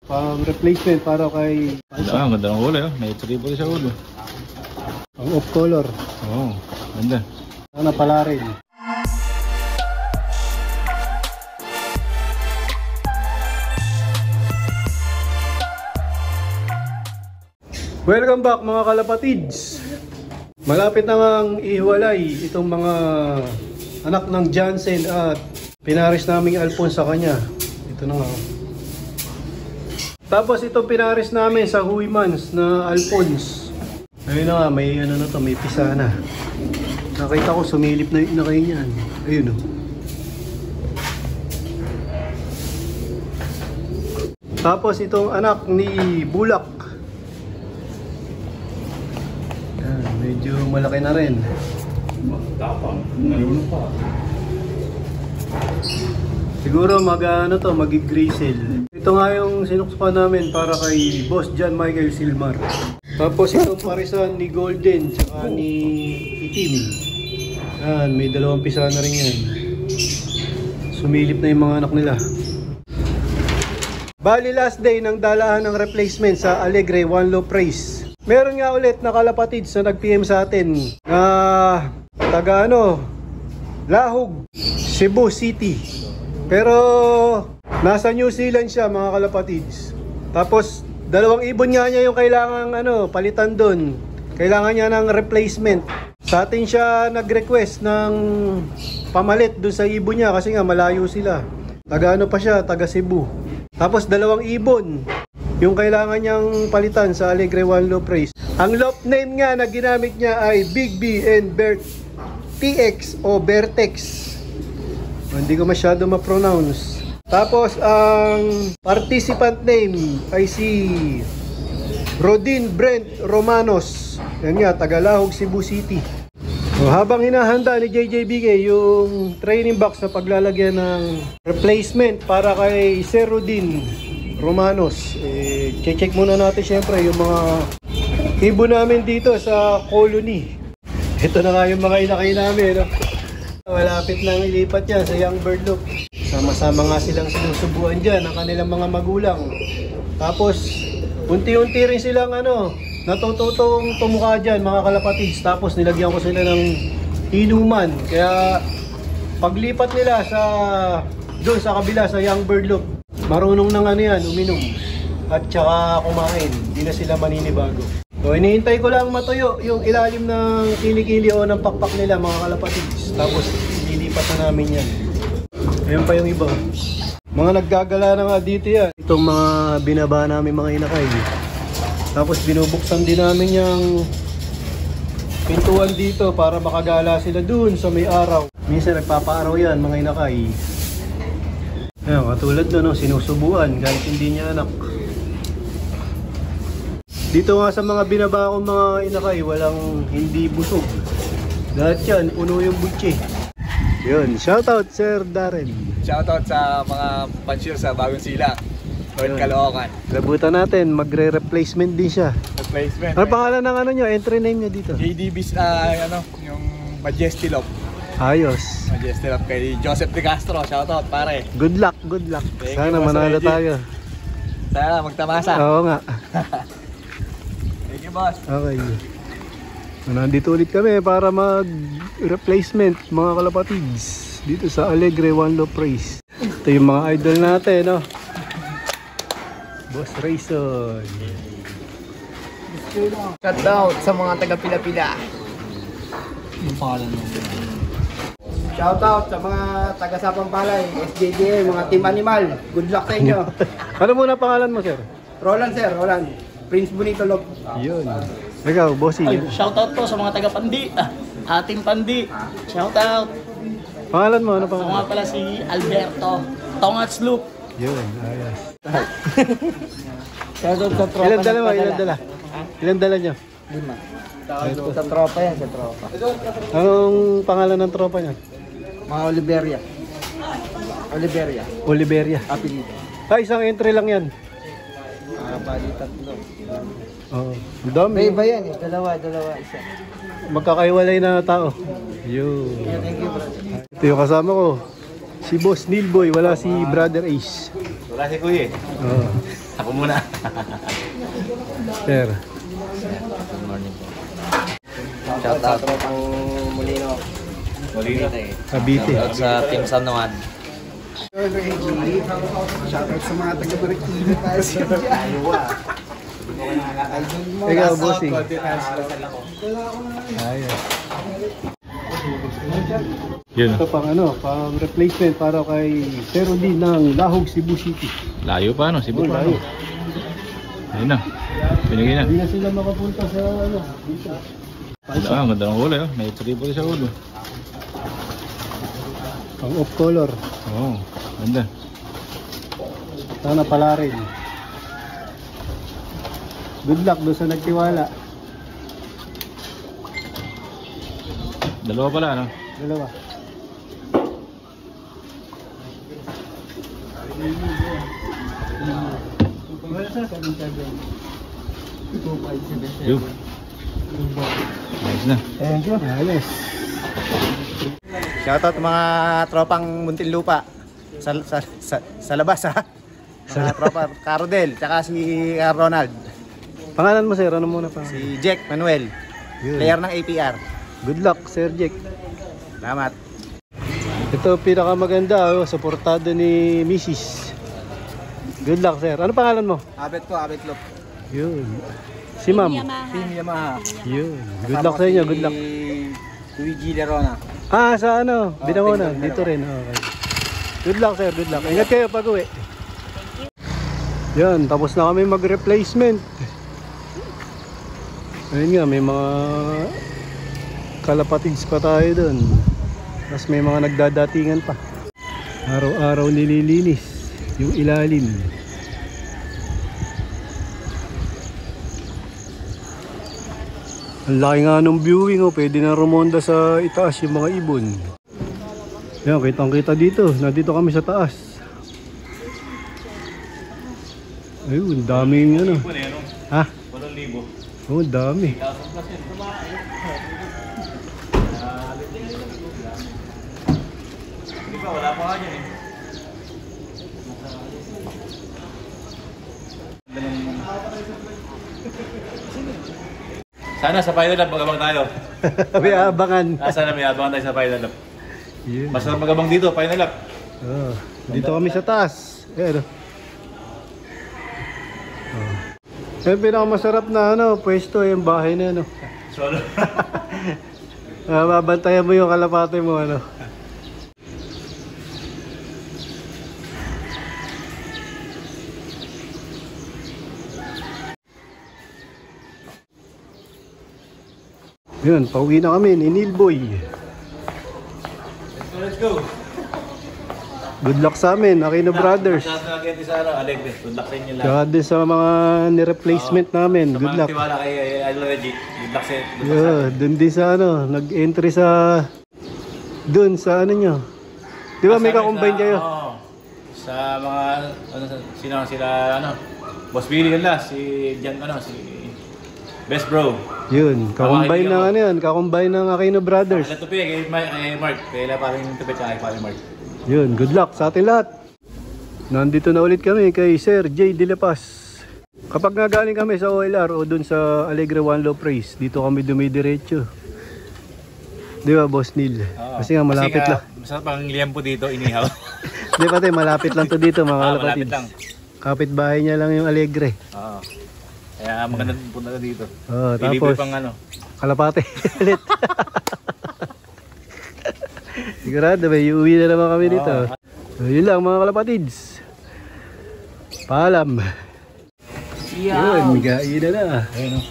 Pang replacement para kay... Ang ganda ng kulay, oh. May triple sa ulo. Ang off color. Oo, ganda. Sana pala rin. Welcome back mga kalapatids. Malapit na ngang ihiwalay itong mga anak ng Jansen at pinaris naming Alphonse sa kanya. Ito na nga. Tapos itong pinaris namin sa Huymans na Alphonse. Ayun na nga, may ano na to, may pisa na. Nakita ko sumilip na yung inakay niyan. Ayun oh. Tapos itong anak ni Bulak. Yan, medyo malaki na rin. Siguro mag-grizzle. Ito nga yung sinuksukan namin para kay Boss John Michael Silmar. Tapos itong parisan ni Golden tsaka ni Itim. Yan, may dalawang pisa na rin yan. Sumilip na yung mga anak nila. Bali last day ng dalahan ng replacement sa Alegre One Low Price. Meron nga ulit na kalapatids na nag-PM sa atin na taga Lahog, Cebu City. Pero nasa New Zealand siya mga kalapatids. Tapos dalawang ibon nga niya yung kailangan palitan doon. Kailangan niya ng replacement. Sa atin siya nag-request ng pamalit doon sa ibon niya kasi nga malayo sila. Taga pa siya, taga Cebu. Tapos dalawang ibon yung kailangan niyang palitan sa Alegre One Low Price. Ang loft name nga na ginamit niya ay Big B and Bert TX o Bertex. Hindi ko masyado ma-pronounce. Tapos ang participant name ay si Rodin Brent Romanos. Yan nga, Tagalahog, Cebu City. So, habang hinahanda ni JJBK yung training box na paglalagyan ng replacement para kay Sir Rodin Romanos, check muna natin syempre yung mga ibon namin dito sa colony. Ito na nga yung mga inakay namin. Malapit nang ilipat yan sa Young Bird Loop. Sama-sama nga silang sinusubuan dyan ang kanilang mga magulang. Tapos unti-unti rin silang natututong tumuka dyan mga kalapatids. Tapos nilagyan ko sila ng inuman. Kaya paglipat nila doon sa kabila sa Young Bird Loop, marunong nang uminom at saka kumain. Hindi na sila maninibago. So hinihintay ko lang matuyo yung ilalim ng kilikili o ng pakpak nila mga kalapatids. Tapos lilipat na namin yan. Ayan pa yung iba. Mga naggagala na nga dito yan. Itong mga binaba namin mga inakay. Tapos binubuksan din namin yung pintuan dito para makagala sila dun sa may araw. Minsan nagpapaaraw yan mga inakay. Ayan, katulad doon, sinusubuan kahit hindi niya anak. Dito nga sa mga binaba kong mga inakay, walang hindi busog. Lahat yan, puno yung butche. Yun, shoutout Sir Darren. Shoutout sa mga pansyo sa Bagong Sila, North Caloocan. Labutan natin, magre-replacement din siya. Replacement. Ano pangalan ng nyo, entry name nyo dito? JDB's, yung Majestilop. Ayos. Majestilop kay Joseph De Castro, shoutout pare. Good luck, good luck. Thank Sana you, manalo Boss tayo. Sana magtamasa. Oo nga. Thank you, boss. Okay. So, nandito ulit kami para mag-replacement mga kalapatids dito sa Alegre One Low Price. Ito yung mga idol natin, Boss Rayson. Shoutout sa mga taga-Pila-Pila. Yung pangalan mo. Shoutout sa mga taga-Sapampalay, SJJ, mga Team Animal. Good luck sa inyo. Ano muna pangalan mo, sir? Roland, sir. Roland. Prince Bonito Log. Yun. Ikaw, bossy. Shoutout po sa mga taga-Pandi. Ating Pandi. Shoutout. Pangalan mo, ano Sa pangalan? mga pala si Alberto Tongats Loop. Yun, ayos. Shoutout sa tropa. Ilan dala mo? Ilan dala? Ilan dala nyo? 5. Sa tropa yan, sa tropa. Anong pangalan ng tropa niya? Mga Oliveria. Oliveria. Oliveria. Apelido. Isang entry lang yan. Bali tatlo. Oo. Ang dami. May iba yan eh. Dalawa, isa. Magkakaiwalay na tao. Yun. Thank you, brother. Ito yung kasama ko. Si Boss Neilboy. Wala si Brother Ace. Wala si Kuya. Oo. Ako muna. Sir. Good morning po. Shout out pang Molino. Molino. Cavite. Shoutout sa Team San Juan. Shout out sa mga taga-Marikina tayo siya dyan. Ikaw, bossing. Ayos. Yun. Ito pang ano, pang replacement para kay Sir Odin ng Lahog, Cebu City. Layo pa ano, Cebu pa ano. Layo. Ayun na. Binigay na. Hindi na sila makapunta sa ano, dito. Ang ganda ng kulay oh. May triple sa ulo. Pang off color. Oo. Ganda. Sana pala rin. Good luck doon sa nagtiwala. Dalawa pala ano. Dalawa. Yun. Nice na. Thank you. Ayos. Shoutout mga tropang Muntinlupa sa labas ha. Sa tropa Carodel, tsaka si Ronald, Pangalan mo sir, ano muna pa? si Jack Manuel, Yun. player ng APR. Good luck Sir Jack. Salamat. Ito pinakamaganda, oh, suportado ni Mrs. Good luck sir. Ano pangalan mo? Abet ko, Abet Lop. Yun. Si ma'am. Team Yamaha. Yun. Good luck sa inyo, good luck. Luigi Lerona. Ah, sa ano? Binangonan. Tingnan, Dito rin. Okay. Good luck sir, good luck. Ingat kayo pag uwi. Yan, tapos na kami mag-replacement. Ayun nga, may mga kalapatids pa tayo dun. Tapos may mga nagdadatingan pa. Araw-araw nililinis yung ilalim. Ang laki nga nung viewing, oh. Pwede na rumonda sa itaas yung mga ibon. Yan, kitang kita dito. Nandito kami sa taas. Ayun, daming ano. Ha? 8,000. Oh, dami. Wala pa nga dyan eh. Sana sa final lap magabang tayo. May abangan. Sana may abangan tayo sa final lap. Yun. Masarap magabang dito, final lap. Oh, dito kami sa taas. Ayan. Oh. Yung pinakamasarap na ano, pwesto yung bahay na ano. Solo. Babantayan mo yung kalapate mo ano. Yun, pauwi na kami ni Nilboy. Let's go. Good luck sa amin, Aquino Brothers. Sa akin sa Alegre. Good luck sa inyo lahat. Tsaka din sa mga ni-replacement namin. Sa Good mga luck. tiwala kay Idol Reggie. Good luck sa Yeah, dun din sa ano, nag-entry sa dun sa ano nyo. Di ba may kakombine kayo? Oo. Sa mga ano sino sila ano? Boss Billy yun la, si Jan ano si Best Bro. Yun, kakombine ng ano yun, kakombine ng Aquino Brothers. Ito pa kay Mark, kay paring Tupi at kay Mark. Yun, good luck sa atin lahat. Nandito na ulit kami kay Sir J. De La Paz. Kapag nagaling kami sa OLR o dun sa Alegre One Low Praise, dito kami dumidiretso. Di ba, Boss Neil? Kasi nga malapit lang. Masarap ang liempo dito, inihaw. Di ba tayo, malapit lang to dito mga Malapit kalapatids. lang. Kapit-bahay niya lang yung Alegre. Oo. Kaya maganda punta na dito. Oh, Ilibre tapos pang ano. kalapate ulit. Sigurado may uuwi na naman kami dito. So, yun lang mga kalapatids. Paalam. Yun, kainan na. Ayun o.